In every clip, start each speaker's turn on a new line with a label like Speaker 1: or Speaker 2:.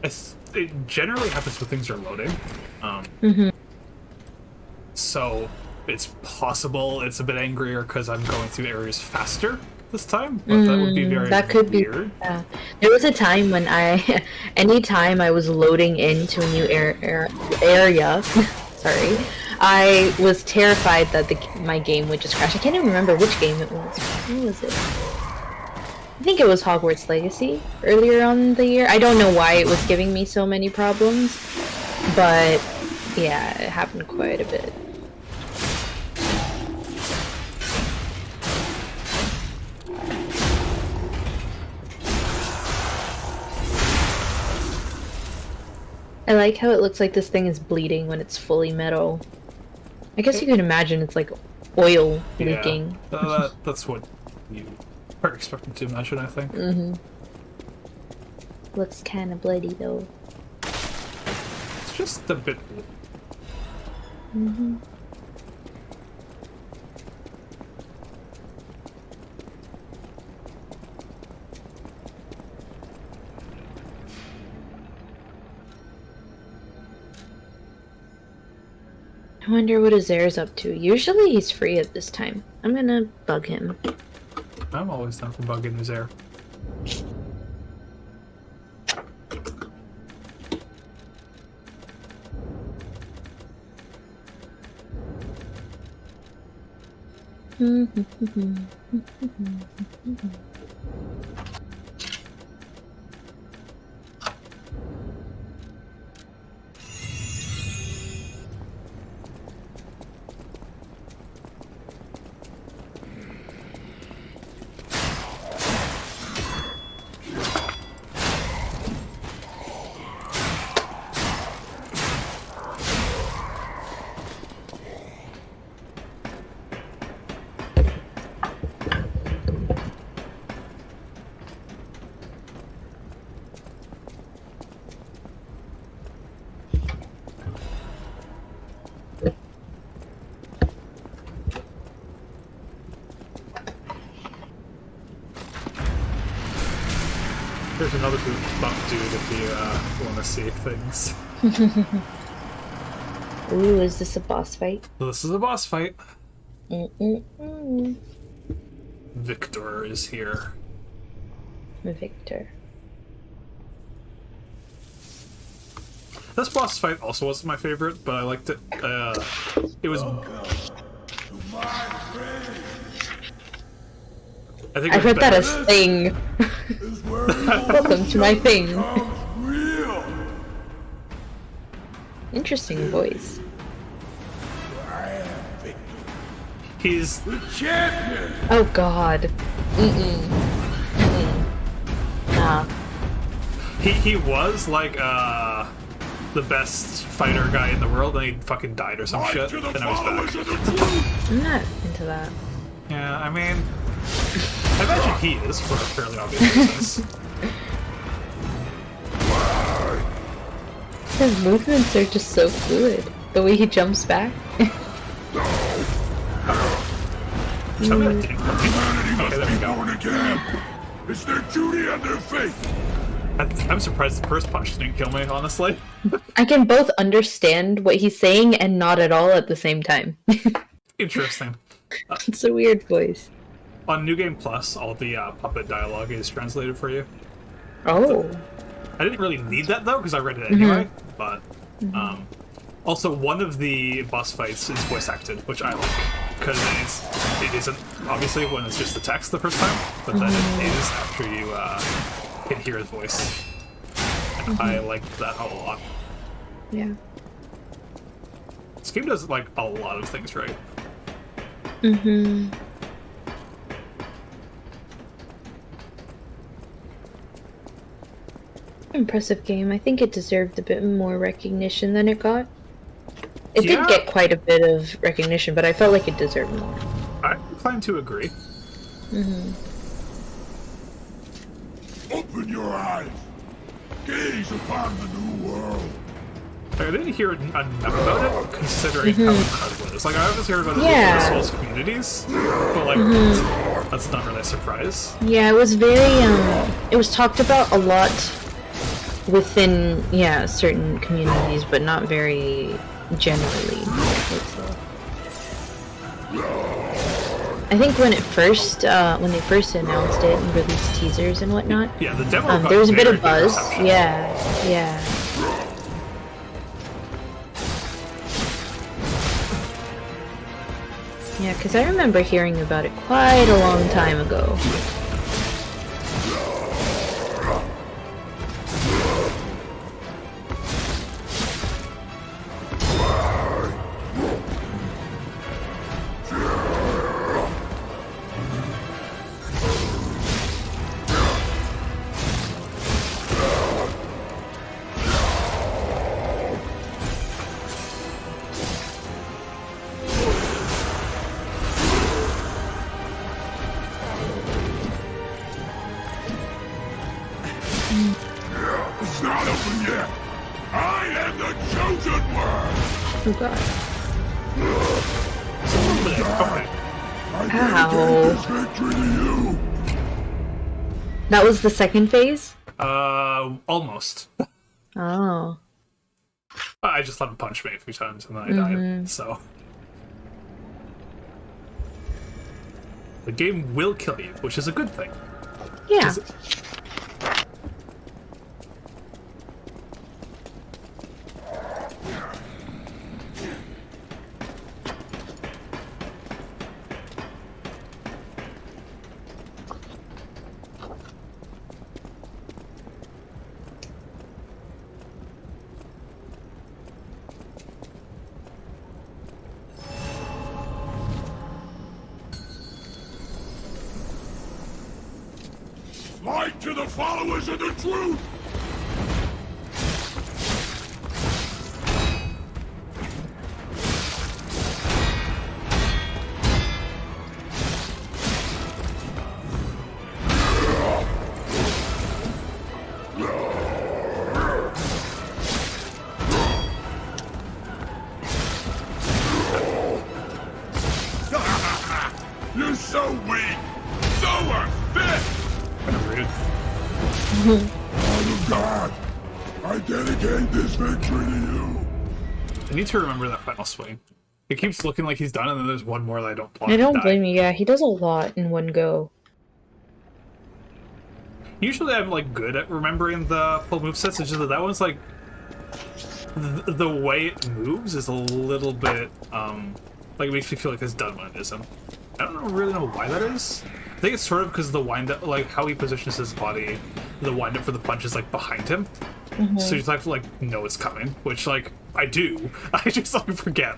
Speaker 1: It generally happens when things are loading. So it's possible it's a bit angrier because I'm going through areas faster this time, but that would be very
Speaker 2: that could
Speaker 1: weird.
Speaker 2: Be. Yeah. There was a time when anytime I was loading into a new area, sorry, I was terrified that my game would just crash. I can't even remember which game it was. What was it? I think it was Hogwarts Legacy earlier on in the year. I don't know why it was giving me so many problems, but yeah, it happened quite a bit. I like how it looks like this thing is bleeding when it's fully metal. I guess you can imagine it's like oil leaking.
Speaker 1: That's what you are expected to imagine, I think.
Speaker 2: Looks kind of bloody though.
Speaker 1: It's just a bit.
Speaker 2: I wonder what Azer's up to. Usually he's free at this time. I'm gonna bug him.
Speaker 1: I'm always down for bugging Azer. There's another buff dude if you want to see things.
Speaker 2: Ooh, is this a boss fight?
Speaker 1: This is a boss fight. Victor is here.
Speaker 2: Victor.
Speaker 1: This boss fight also wasn't my favorite, but I liked it. It was. I think
Speaker 2: I heard that as thing. Welcome to my thing. Interesting voice.
Speaker 1: He's the champion.
Speaker 2: Oh God. Nah.
Speaker 1: He was like the best fighter guy in the world, and he fucking died or some shit, and now he's back.
Speaker 2: I'm not into that.
Speaker 1: Yeah, I mean, I imagine he is for fairly obvious reasons.
Speaker 2: His movements are just so fluid. The way he jumps back.
Speaker 1: Okay, there we go.
Speaker 3: It's their duty and their faith.
Speaker 1: I'm surprised the first punch didn't kill me, honestly.
Speaker 2: I can both understand what he's saying and not at all at the same time.
Speaker 1: Interesting.
Speaker 2: It's a weird voice.
Speaker 1: On New Game Plus, all the puppet dialogue is translated for you.
Speaker 2: Oh.
Speaker 1: I didn't really need that, though, because I read it anyway, but... also, one of the boss fights is voice acted, which I like, because it isn't, obviously, when it's just the text the first time, but then it is after you can hear his voice. And I like that a lot.
Speaker 2: Yeah.
Speaker 1: This game does, like, a lot of things right.
Speaker 2: Impressive game. I think it deserved a bit more recognition than it got. It did get quite a bit of recognition, but I felt like it deserved more.
Speaker 1: I'm inclined to agree.
Speaker 3: Open your eyes. Gaze upon the new world.
Speaker 1: I didn't hear enough about it, considering how incredible it is. Like, I always hear about it in the Souls communities, but, like, that's not really a surprise.
Speaker 2: Yeah, it was very, it was talked about a lot within, yeah, certain communities, but not very generally, I would say. I think when they first announced it and released teasers and whatnot,
Speaker 1: Yeah, the demo got
Speaker 2: there was a bit
Speaker 1: very
Speaker 2: of
Speaker 1: good
Speaker 2: buzz.
Speaker 1: reception.
Speaker 2: Yeah. Yeah, because I remember hearing about it quite a long time ago.
Speaker 3: It's not over yet. I am the chosen one.
Speaker 2: Oh god.
Speaker 1: Okay.
Speaker 3: I
Speaker 2: Ow.
Speaker 3: dedicate this victory to you.
Speaker 2: That was the second phase?
Speaker 1: Almost.
Speaker 2: Oh.
Speaker 1: I just let him punch me a few times and then I died, so... The game will kill you, which is a good thing.
Speaker 2: Yeah.
Speaker 3: Light to the followers of the truth. You're so weak. So unfit.
Speaker 1: Kind of rude.
Speaker 3: Son of God, I dedicate this victory to you.
Speaker 1: I need to remember that final swing. It keeps looking like he's done, and then there's one more that I don't want
Speaker 2: I
Speaker 1: to
Speaker 2: don't
Speaker 1: die.
Speaker 2: blame you. Yeah, he does a lot in one go.
Speaker 1: Usually I'm, like, good at remembering the full movesets, it's just that one's, like... The way it moves is a little bit, like, it makes me feel like it's done when it isn't. I don't really know why that is. I think it's sort of because the wind-up, like, how he positions his body, the wind-up for the punch is, like, behind him. So you just have to, like, know it's coming, which, like, I do. I just, like, forget.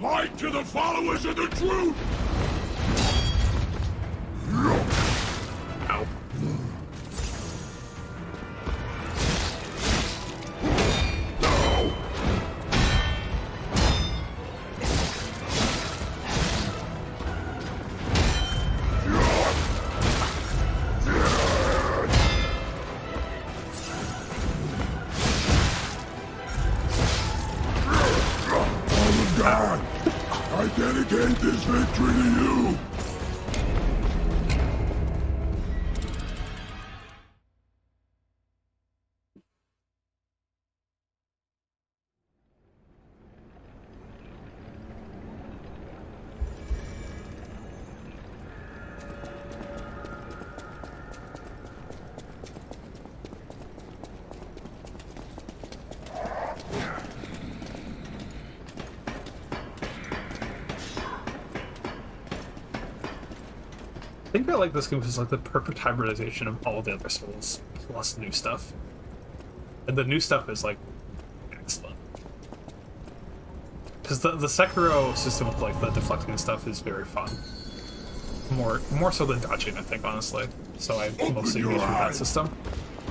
Speaker 3: Light to the followers of the truth.
Speaker 1: Ow.
Speaker 3: Son of God, I dedicate this victory to you.
Speaker 1: I think I like this game because it's like the perfect hybridization of all the other Souls plus new stuff. And the new stuff is like excellent. Because the Sekiro system with like the deflecting and stuff is very fun. More so than dodging, I think, honestly. So I mostly use that system.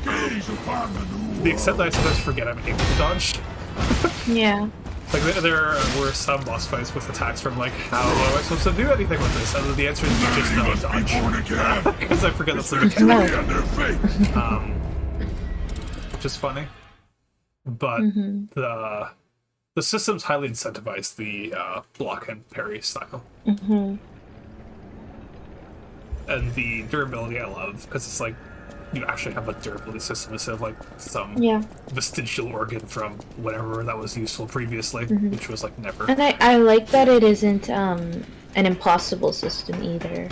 Speaker 3: Gaze upon the new
Speaker 1: The extent that I sometimes forget I'm able to dodge.
Speaker 2: Yeah.
Speaker 1: Like there were some boss fights with attacks from like, how am I supposed to do anything with this? And the answer is you just
Speaker 3: You
Speaker 1: don't
Speaker 3: must be
Speaker 1: dodge.
Speaker 3: born again.
Speaker 1: Because I forget that's the
Speaker 3: Victory
Speaker 1: mechanic.
Speaker 3: on their fate.
Speaker 1: Which is funny. but the systems highly incentivize the block and parry style. And the durability I love, because it's like you actually have a durability system instead of like some vestigial organ from whatever that was useful previously, which was like never.
Speaker 2: And I like that it isn't an impossible system either.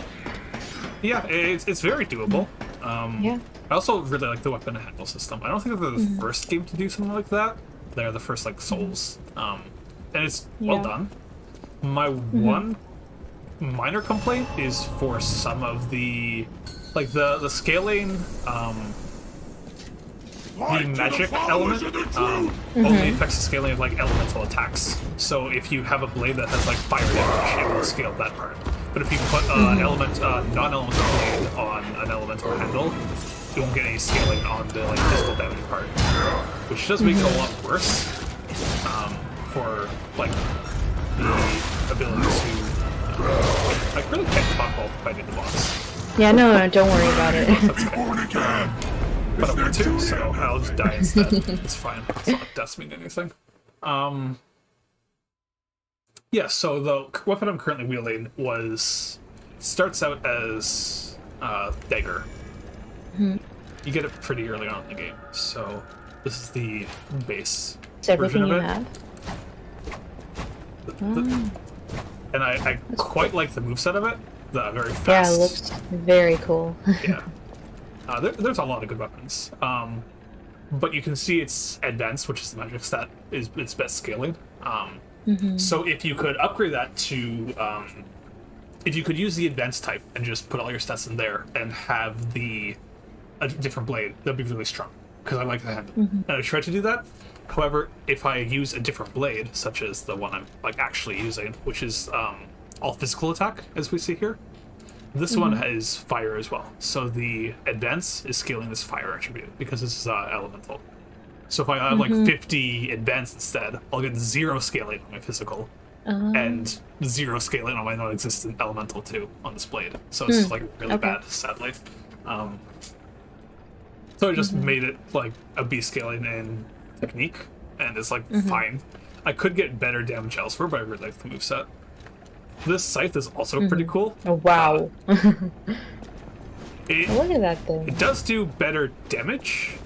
Speaker 1: Yeah, it's very doable.
Speaker 2: Yeah.
Speaker 1: I also really like the weapon handle system. I don't think they're the first game to do something like that. They're the first like Souls, and it's well done. My one minor complaint is for some of the like the scaling, the magic element only affects the scaling of like elemental attacks. So if you have a blade that has like fire damage, it will scale that part. But if you put non-elemental blade on an elemental handle, you won't get any scaling on the like physical damage part, which does make it a lot worse for like the ability to. I really can't talk while fighting the boss.
Speaker 2: Yeah, no, don't worry about it.
Speaker 1: Okay. But I'm too, so I'll just die instead. It's fine. It's not death mean anything. Yeah, so the weapon I'm currently wielding starts out as dagger. You get it pretty early on in the game, so this is the base
Speaker 2: It's everything
Speaker 1: version
Speaker 2: you
Speaker 1: of it.
Speaker 2: have?
Speaker 1: And I quite like the moveset of it. The very fast.
Speaker 2: Yeah, it looks very cool.
Speaker 1: Yeah. There's a lot of good weapons. But you can see it's advanced, which is the magic stat, is its best scaling. So if you could upgrade that to... if you could use the advanced type and just put all your stats in there and have a different blade, that'd be really strong. Because I like the handle. And I tried to do that. However, if I use a different blade, such as the one I'm like actually using, which is all physical attack, as we see here, this one has fire as well. So the advance is scaling this fire attribute because this is elemental. So if I have like 50 advance instead, I'll get 0 scaling on my physical and 0 scaling on my non-existent elemental too on this blade. So it's like really bad, sadly. So I just made it like a B scaling in technique, and it's like fine. I could get better damage elsewhere, but I really like the moveset. This scythe is also pretty cool.
Speaker 2: Oh, wow. Look
Speaker 1: It
Speaker 2: at that thing.
Speaker 1: does do better damage,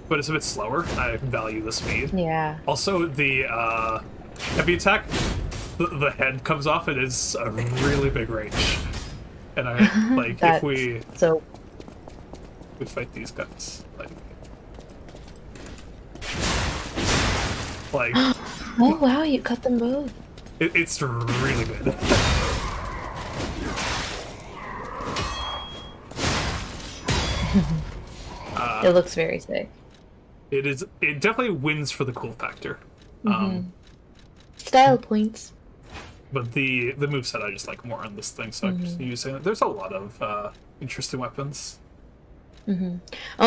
Speaker 1: but it's a bit slower. I value the speed.
Speaker 2: Yeah.
Speaker 1: Also, the heavy attack, the head comes off, and it's a really big range. And I like if we fight these guys, like
Speaker 2: Oh, wow, you cut them both.
Speaker 1: it's really good.
Speaker 2: It looks very sick.
Speaker 1: It definitely wins for the cool factor.
Speaker 2: Style points.
Speaker 1: But the moveset I just like more on this thing, so I'm just using it. There's a lot of interesting weapons.
Speaker 2: Oh,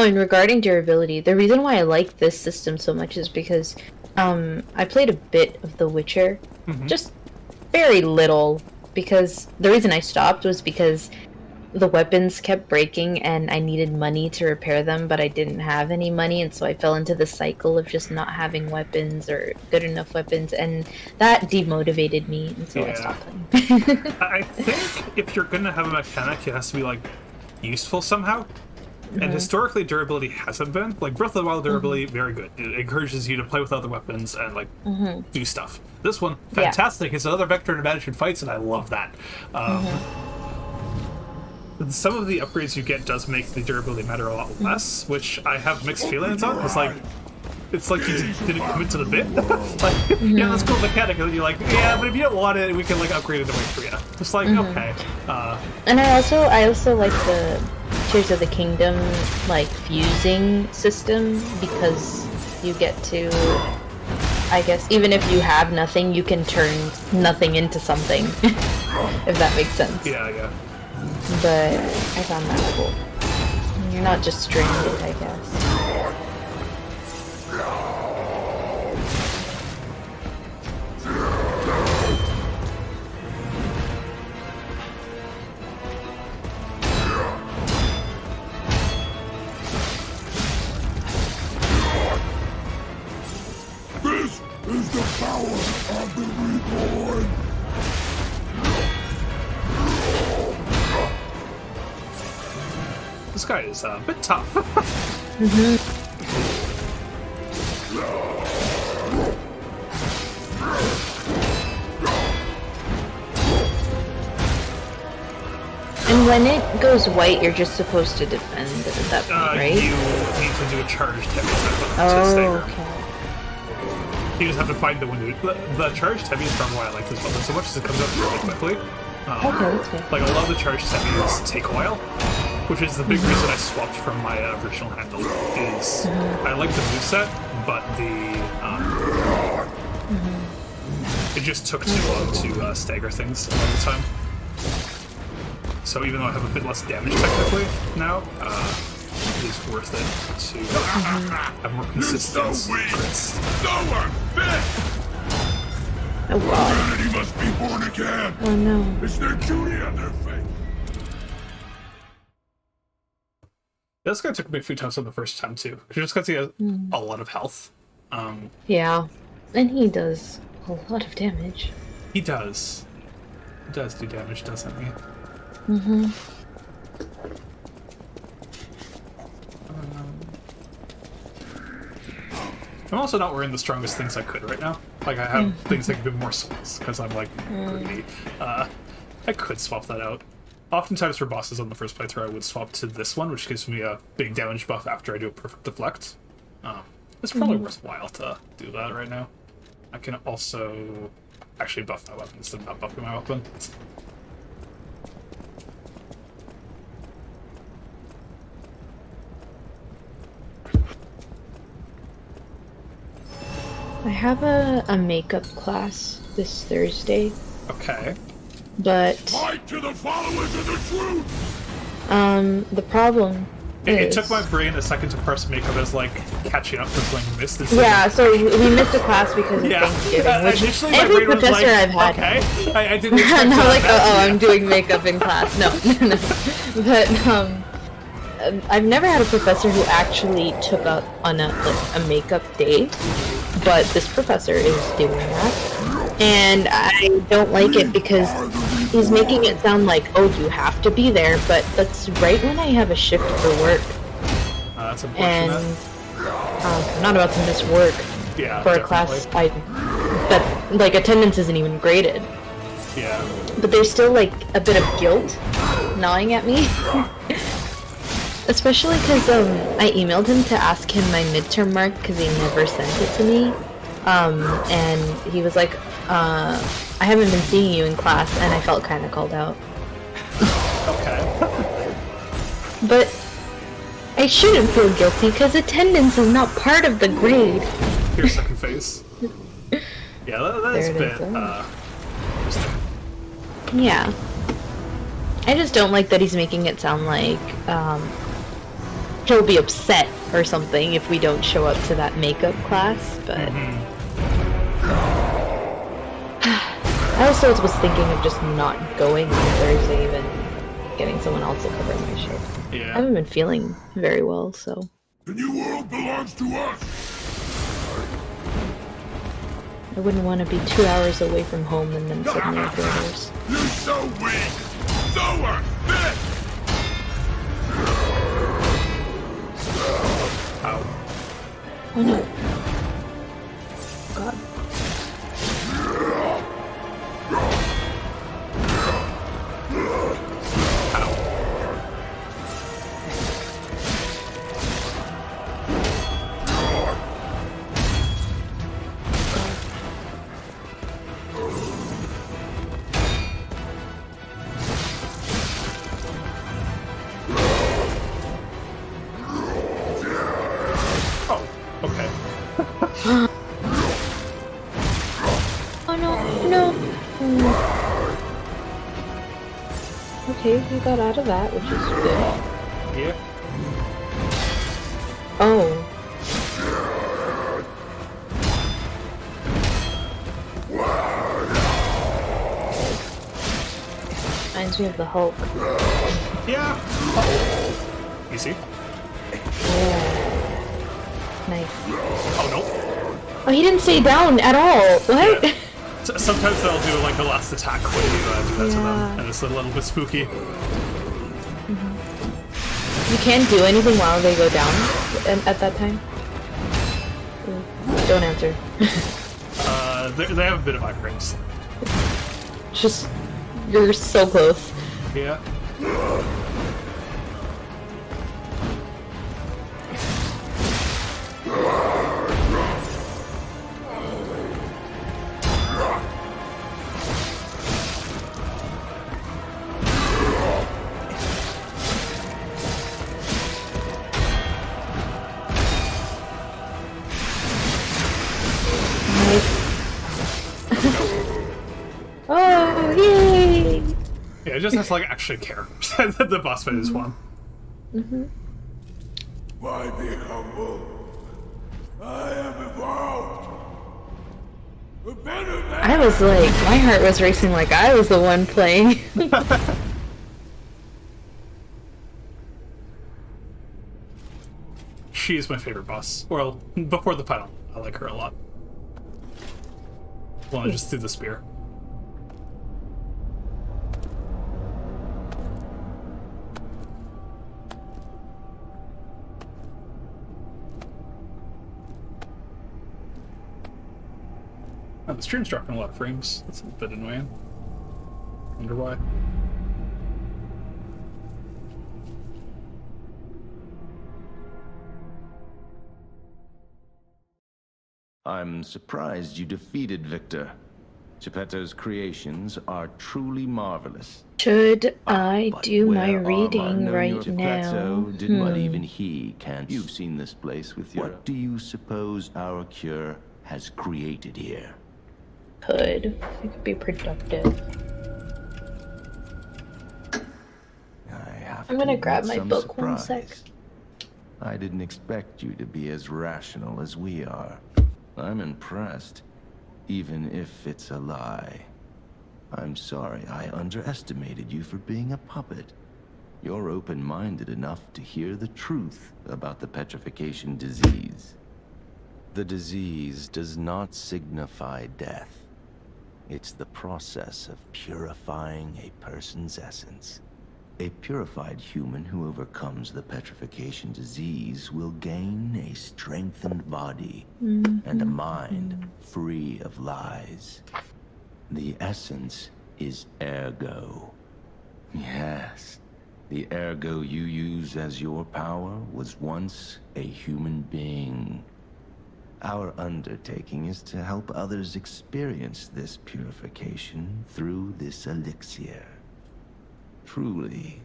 Speaker 2: and regarding durability, the reason why I like this system so much is because I played a bit of The Witcher, just very little, because the reason I stopped was because the weapons kept breaking and I needed money to repair them, but I didn't have any money, and so I fell into the cycle of just not having weapons or good enough weapons, and that demotivated me, and so I stopped playing.
Speaker 1: I think if you're gonna have a mechanic, it has to be like useful somehow. And historically, durability hasn't been. Like, Breath of the Wild durability, very good. It encourages you to play with other weapons and, like, do stuff. This one, fantastic. It's another vector advantage in fights, and I love that. Some of the upgrades you get does make the durability matter a lot less, which I have mixed feelings on. It's like you didn't commit to the bit. Like, yeah, that's cool mechanic, and then you're like, yeah, but if you don't want it, we can, like, upgrade it away for you. It's like, okay.
Speaker 2: And I also like the Tears of the Kingdom, like, fusing system, because you get to, I guess, even if you have nothing, you can turn nothing into something, if that makes sense.
Speaker 1: Yeah.
Speaker 2: But I found that cool. You're not just stranded, I guess.
Speaker 3: is the power of the reborn.
Speaker 1: This guy is a bit tough.
Speaker 2: And when it goes white, you're just supposed to defend at that point, right?
Speaker 1: You need to do a charged heavy to
Speaker 2: Oh,
Speaker 1: stagger.
Speaker 2: okay.
Speaker 1: You just have to find the window. The charged heavy is probably why I like this weapon so much, is it comes up really quickly.
Speaker 2: Okay, that's good.
Speaker 1: Like, a lot of the charged heavies take a while, which is the big reason I swapped from my original handle, is I like the moveset, but it just took too long to stagger things all the time. So even though I have a bit less damage technically now, it is worth it to have more consistent crits.
Speaker 2: Oh god.
Speaker 3: Humanity must be born again.
Speaker 2: Oh no.
Speaker 3: It's their duty on their faith.
Speaker 1: This guy took me a few times on the first time too, just because he has a lot of health.
Speaker 2: Yeah. And he does a lot of damage.
Speaker 1: He does. He does do damage, doesn't he? I'm also not wearing the strongest things I could right now. Like, I have things that give me more souls, because I'm, like, greedy. I could swap that out. Oftentimes for bosses on the first playthrough, I would swap to this one, which gives me a big damage buff after I do a perfect deflect. It's probably worthwhile to do that right now. I can also actually buff my weapon instead of not buffing my weapon.
Speaker 2: I have a makeup class this Thursday,
Speaker 1: Okay.
Speaker 2: but
Speaker 3: Fight to the followers of the truth.
Speaker 2: the problem
Speaker 1: It
Speaker 2: is...
Speaker 1: took my brain a second to parse makeup as, like, catching up for something missed.
Speaker 2: Yeah, so we missed a class because of
Speaker 1: Yeah.
Speaker 2: Thanksgiving, which
Speaker 1: Initially my
Speaker 2: every
Speaker 1: brain was
Speaker 2: professor
Speaker 1: like,
Speaker 2: I've had...
Speaker 1: okay, I didn't expect
Speaker 2: Not
Speaker 1: that.
Speaker 2: like, I'm doing makeup in class. No, no. But, I've never had a professor who actually took up on a makeup day, but this professor is doing that. And I don't like it because he's making it sound like, oh, you have to be there, but that's right when I have a shift for work.
Speaker 1: That's
Speaker 2: And
Speaker 1: unfortunate.
Speaker 2: I'm not about to miss work
Speaker 1: Yeah,
Speaker 2: for a
Speaker 1: definitely.
Speaker 2: class that, like, attendance isn't even graded.
Speaker 1: Yeah.
Speaker 2: But there's still, like, a bit of guilt gnawing at me. Especially because I emailed him to ask him my midterm mark because he never sent it to me. And he was like, I haven't been seeing you in class, and I felt kind of called out.
Speaker 1: Okay.
Speaker 2: But I shouldn't feel guilty because attendance is not part of the grade.
Speaker 1: Here's second phase. Yeah, that's a
Speaker 2: There it
Speaker 1: bit,
Speaker 2: is.
Speaker 1: interesting.
Speaker 2: Yeah. I just don't like that he's making it sound like, he'll be upset or something if we don't show up to that makeup class, but... I also was thinking of just not going on Thursday, even getting someone else to cover my shit. I
Speaker 1: Yeah.
Speaker 2: haven't been feeling very well, so...
Speaker 3: The new world belongs to us.
Speaker 2: I wouldn't want to be 2 hours away from home and then suddenly have orders.
Speaker 3: You're so weak. So unfit.
Speaker 1: Ow.
Speaker 2: Oh no. God.
Speaker 1: Oh, okay.
Speaker 2: Oh no, no. Okay, we got out of that, which is good.
Speaker 1: Yeah.
Speaker 2: Oh. Reminds me of the Hulk.
Speaker 1: Yeah. Easy.
Speaker 2: Yeah. Nice.
Speaker 1: Oh, no.
Speaker 2: Oh, he didn't stay down at all. What?
Speaker 1: Yeah. Sometimes they'll do like the last attack when you do that to them, and it's a little bit spooky.
Speaker 2: You can't do anything while they go down at that time? Don't answer.
Speaker 1: They have a bit of iframes.
Speaker 2: Just, you're so close.
Speaker 1: Yeah.
Speaker 2: Oh, yay!
Speaker 1: Yeah, it just has to like actually care that the boss fight is won.
Speaker 3: Why be humble? I am evolved. A better man.
Speaker 2: I was like, my heart was racing like I was the one playing.
Speaker 1: She is my favorite boss. Well, before the final, I like her a lot. Want to just do the spear. Oh, the stream's dropping a lot of frames. That's a bit annoying. Wonder why.
Speaker 4: I'm surprised you defeated Victor. Geppetto's creations are truly marvelous.
Speaker 2: Should I
Speaker 4: But
Speaker 2: do my
Speaker 4: where are
Speaker 2: reading
Speaker 4: no,
Speaker 2: right
Speaker 4: Geppetto
Speaker 2: now?
Speaker 4: did what even he can't. You've seen this place with your... What do you suppose our cure has created here?
Speaker 2: Could. It could be productive. I'm gonna grab my book 1 sec.
Speaker 4: I didn't expect you to be as rational as we are. I'm impressed, even if it's a lie. I'm sorry I underestimated you for being a puppet. You're open-minded enough to hear the truth about the petrification disease. The disease does not signify death. It's the process of purifying a person's essence. A purified human who overcomes the petrification disease will gain a strengthened body and a mind free of lies. The essence is ergo. Yes, the ergo you use as your power was once a human being. Our undertaking is to help others experience this purification through this elixir. Truly,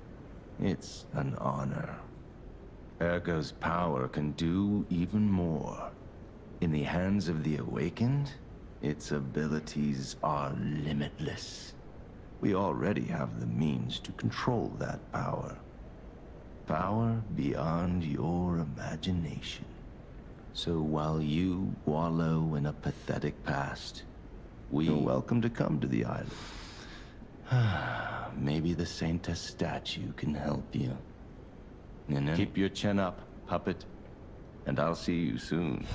Speaker 4: it's an honor. Ergo's power can do even more. In the hands of the awakened, its abilities are limitless. We already have the means to control that power. Power beyond your imagination. So while you wallow in a pathetic past, you're welcome to come to the island. Maybe the Saintess statue can help you. Keep your chin up, puppet, and I'll see you soon.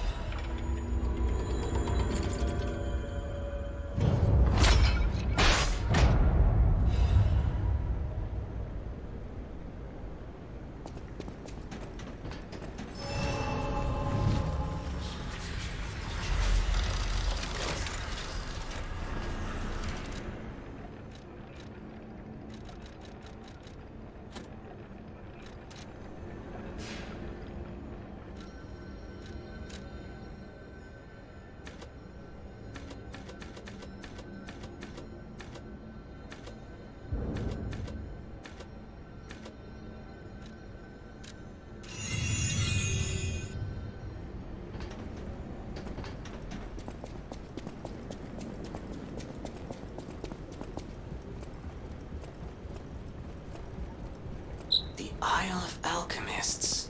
Speaker 5: Isle of Alchemists.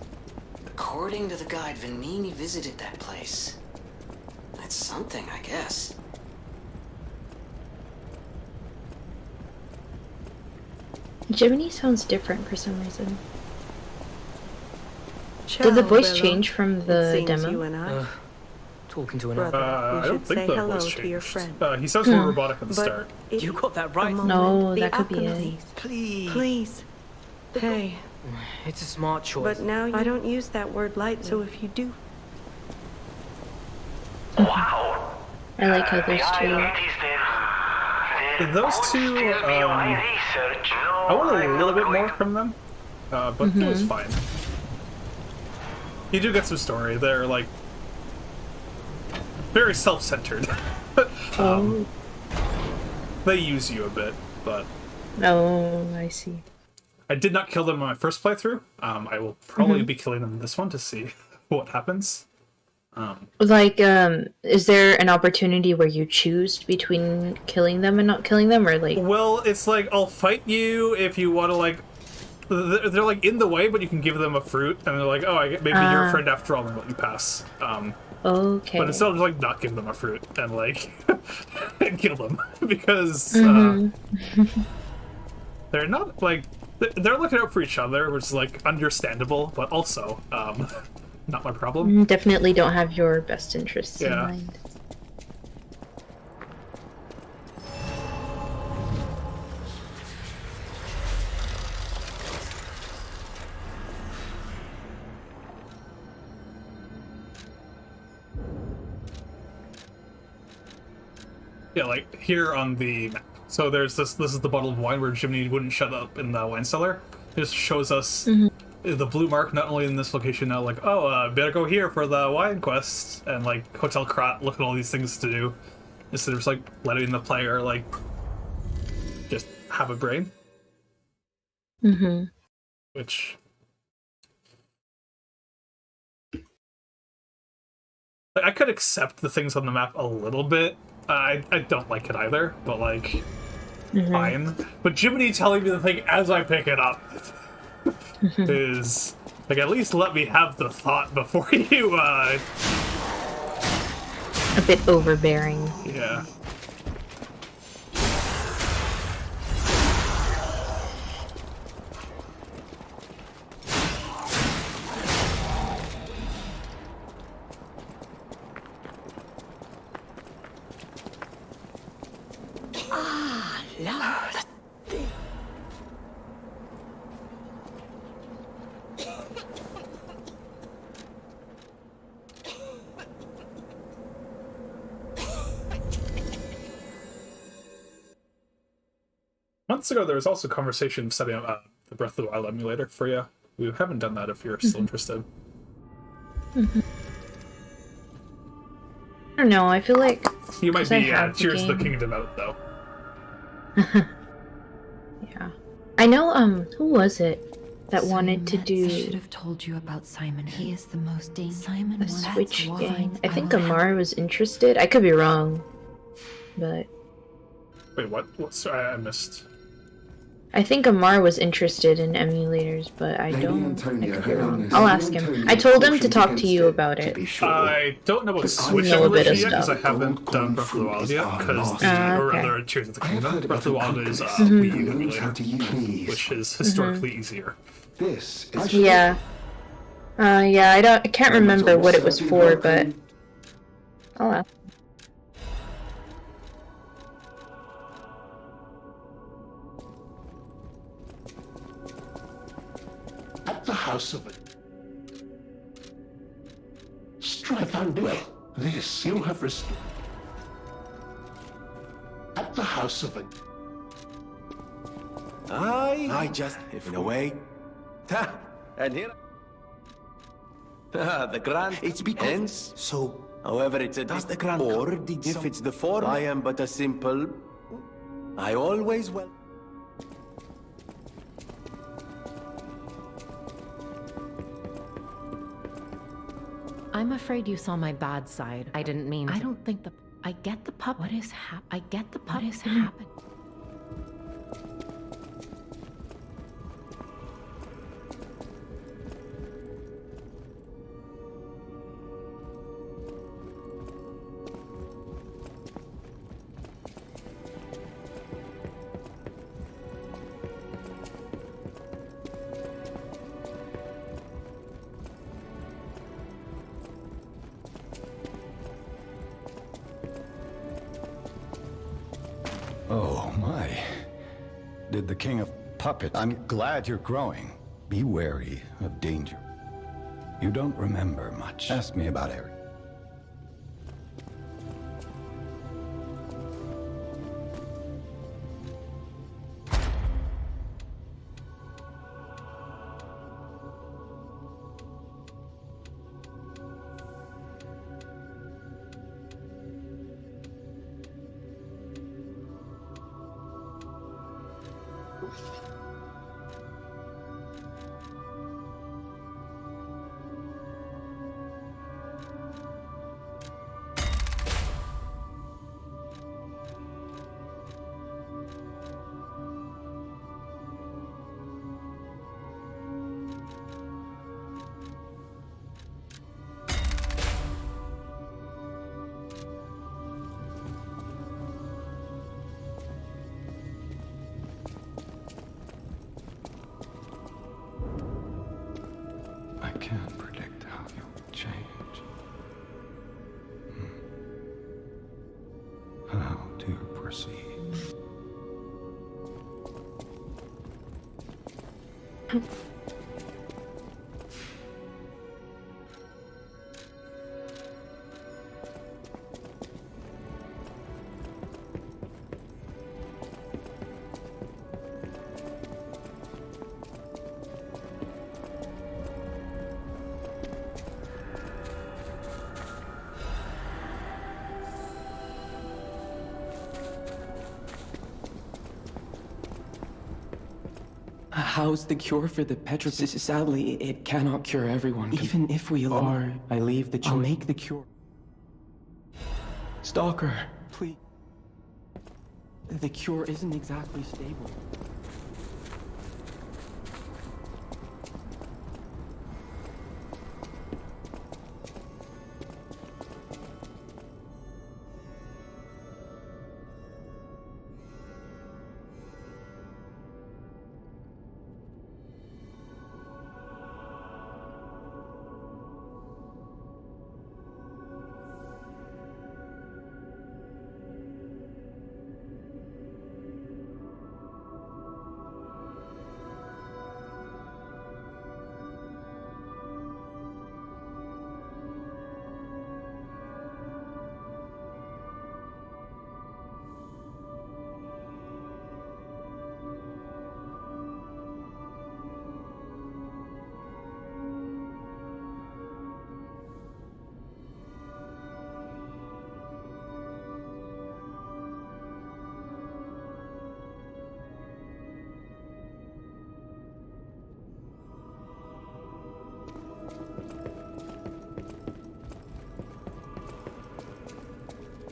Speaker 5: According to the guide, Vanini visited that place. That's something, I guess.
Speaker 2: Jiminy sounds different for some reason. Did the voice change from the
Speaker 6: It seems
Speaker 2: demo?
Speaker 6: you and I talking to another.
Speaker 7: Brother,
Speaker 1: I
Speaker 7: you
Speaker 1: don't
Speaker 7: should
Speaker 1: think
Speaker 7: say
Speaker 1: the
Speaker 7: hello
Speaker 1: voice
Speaker 7: to your
Speaker 1: changed.
Speaker 7: friend.
Speaker 1: He sounds more robotic at the start.
Speaker 6: You got that right.
Speaker 2: No,
Speaker 7: The
Speaker 2: that could be it.
Speaker 7: alchemist.
Speaker 6: Please.
Speaker 7: Please. Hey,
Speaker 6: It's a smart choice.
Speaker 7: but now I don't use that word lightly, so if you do...
Speaker 2: I like how those two.
Speaker 1: Those two, I want a little bit more from them, but it was fine. You do get some story. They're like very self-centered. They use you a bit, but
Speaker 2: Oh, I see.
Speaker 1: I did not kill them on my first playthrough. I will probably be killing them in this one to see what happens.
Speaker 2: Like, is there an opportunity where you choose between killing them and not killing them, or like?
Speaker 1: Well, it's like, I'll fight you if you want to, like... They're like in the way, but you can give them a fruit, and they're like, oh, maybe you're a friend after all, and I'll let you pass.
Speaker 2: Okay.
Speaker 1: But instead of just, like, not give them a fruit, and, like, and kill them. Because, they're not, like... They're looking out for each other, which is, like, understandable, but also, not my problem.
Speaker 2: Definitely don't have your best interests in mind.
Speaker 1: Yeah, like, here on the map. So there's this is the bottle of wine where Jiminy wouldn't shut up in the wine cellar. It just shows us the blue mark, not only in this location now, like, oh, better go here for the wine quest, and, like, Hotel Krat, look at all these things to do, instead of just, like, letting the player, like, just have a brain. Which... I could accept the things on the map a little bit. I don't like it either, but, like, fine. But Jiminy telling me the thing as I pick it up is, like, at least let me have the thought before you,
Speaker 2: A bit overbearing.
Speaker 1: Yeah. Months ago, there was also conversation of setting up the Breath of the Wild emulator for you. We haven't done that if you're still interested.
Speaker 2: I don't know, I feel like...
Speaker 1: You might be Tears of the
Speaker 2: game.
Speaker 1: Kingdom out, though.
Speaker 2: Yeah. I know, who was it that wanted to
Speaker 8: I
Speaker 2: do
Speaker 8: should have told you about Simon. He is the most dangerous. Simon,
Speaker 2: a Switch game? I think Amar was interested. I could be wrong, but...
Speaker 1: Wait, what? Sorry, I missed.
Speaker 2: I think Amar was interested in emulators, but I don't. I could be wrong. I'll ask him. I told him to talk to you about it.
Speaker 1: I don't know about Switch
Speaker 2: know a bit
Speaker 1: emulation
Speaker 2: of
Speaker 1: yet, because I
Speaker 2: stuff.
Speaker 1: haven't done Breath of the Wild yet, because or rather, Tears of the Kingdom. Breath of the Wild is
Speaker 2: Mm-hmm.
Speaker 1: Wii U emulator, which is historically easier.
Speaker 3: This is
Speaker 2: Yeah. I can't remember what it was for, but I'll ask.
Speaker 3: at the house of it. Strife and well, this you have restored. At the house of it.
Speaker 9: I just, if in a way. And here. The grand
Speaker 3: It's because-
Speaker 9: ends. So, however, it's a does the grand or if it's the form, I am but a simple. I always well.
Speaker 8: I'm afraid you saw my bad side. I didn't mean. I don't think the. I get the pup. What is I get the pup. What is happening?
Speaker 10: Oh, my. Did the king of puppets... I'm glad you're growing. Be wary of danger. You don't remember much. Ask me about Eric. I can't predict how you'll change. How to proceed.
Speaker 5: How's the cure for the P26? Sadly, it cannot cure everyone. Even if we are, I leave the choice. I'll make the cure. Stalker, please. The cure isn't exactly stable.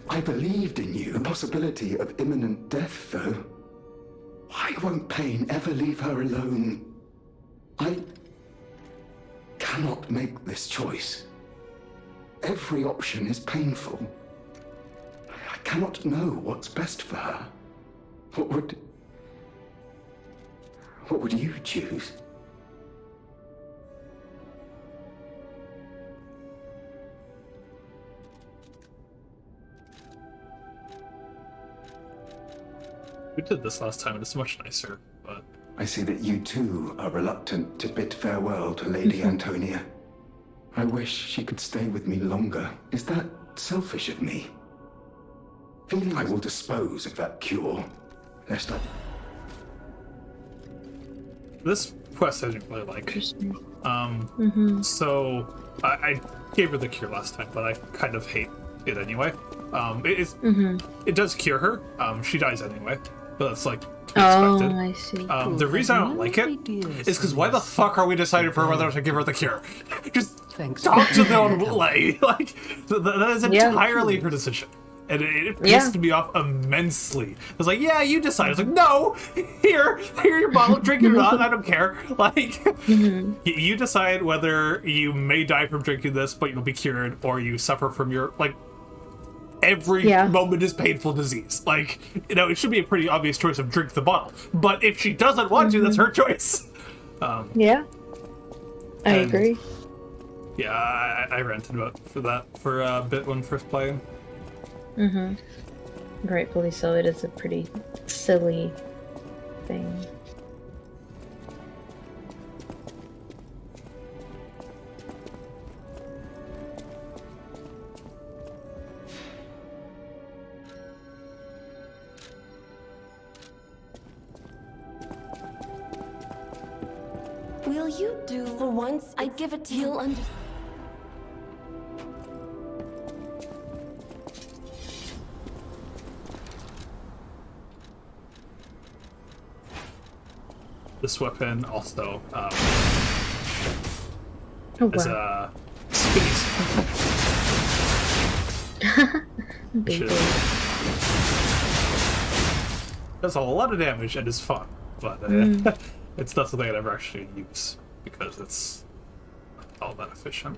Speaker 3: I believed in you. The possibility of imminent death, though. Why won't pain ever leave her alone? I cannot make this choice. Every option is painful. I cannot know what's best for her. What would you choose?
Speaker 1: We did this last time and it's much nicer, but...
Speaker 3: I see that you too are reluctant to bid farewell to Lady Antonia. I wish she could stay with me longer. Is that selfish of me? Feeling I will dispose of that cure, lest I...
Speaker 1: This quest I didn't really like. So I gave her the cure last time, but I kind of hate it anyway. It does cure her. She dies anyway, but that's like to be expected.
Speaker 2: I see.
Speaker 1: The reason I don't like it is because why the fuck are we deciding for whether to give her the cure? Just talk to them, like that is entirely her decision. And it pissed me off immensely. I was like, yeah, you decide. I was like, no, here your bottle, drink it or not, I don't care. Like, you decide whether you may die from drinking this, but you'll be cured, or you suffer from your, like, every moment is painful disease. Like, you know, it should be a pretty obvious choice of drink the bottle. But if she doesn't want to, that's her choice.
Speaker 2: I agree.
Speaker 1: Yeah, I ranted about for that for a bit when first playing.
Speaker 2: Rightfully so, it is a pretty silly thing.
Speaker 11: Will you do for once? I give it to you. Under
Speaker 1: This weapon also
Speaker 2: Oh
Speaker 1: is
Speaker 2: wow.
Speaker 1: a spinny
Speaker 2: Baby.
Speaker 1: does a lot of damage and is fun, but it's not something I'd ever actually use because it's not all that efficient.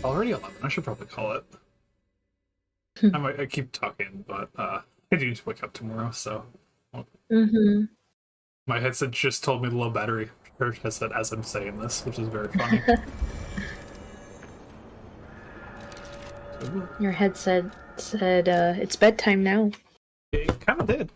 Speaker 1: Already 11. I should probably call it. I keep talking, but I do need to wake up tomorrow, so. My headset just told me the low battery headset as I'm saying this, which is very funny.
Speaker 2: Your headset said it's bedtime now.
Speaker 1: It kind of did.